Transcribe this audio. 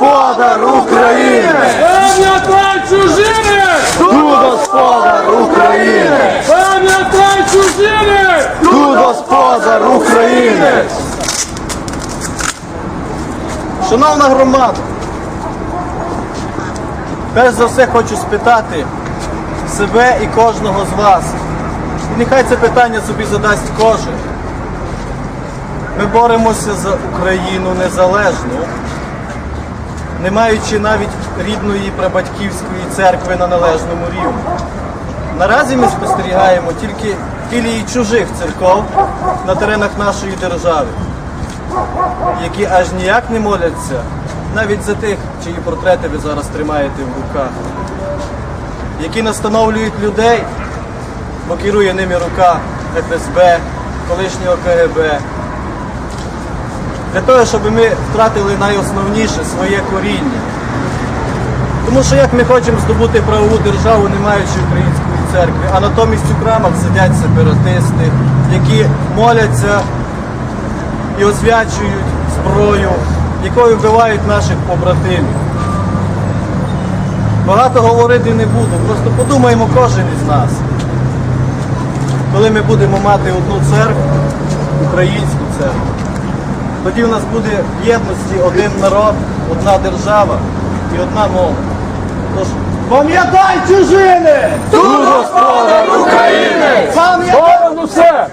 господар України! Пам'ятай чужинець! Тут господар України! Пам'ятай чужинець! Тут господар України! Шановна громада, перш за все хочу спитати себе і кожного з вас. І нехай це питання собі задасть кожен. Ми боремося за Україну незалежну, не маючи навіть рідної прабатьківської церкви на належному рівні. Наразі ми спостерігаємо тільки філії чужих церков на теренах нашої держави, які аж ніяк не моляться навіть за тих, чиї портрети ви зараз тримаєте в руках, які настановлюють людей, бо керує ними рука ФСБ, колишнього КГБ, для того, щоб ми втратили найосновніше своє коріння. Тому що як ми хочемо здобути правову державу, не маючи української церкви, а натомість у храмах сидять сепаратисти, які моляться і освячують зброю, якою вбивають наших побратимів. Багато говорити не буду, просто подумаємо кожен із нас. Коли ми будемо мати одну церкву, українську церкву, тоді в нас буде в єдності один народ, одна держава і одна мова. Тож, пам'ятай чужини! Тут господар України! Пам'ятай усе!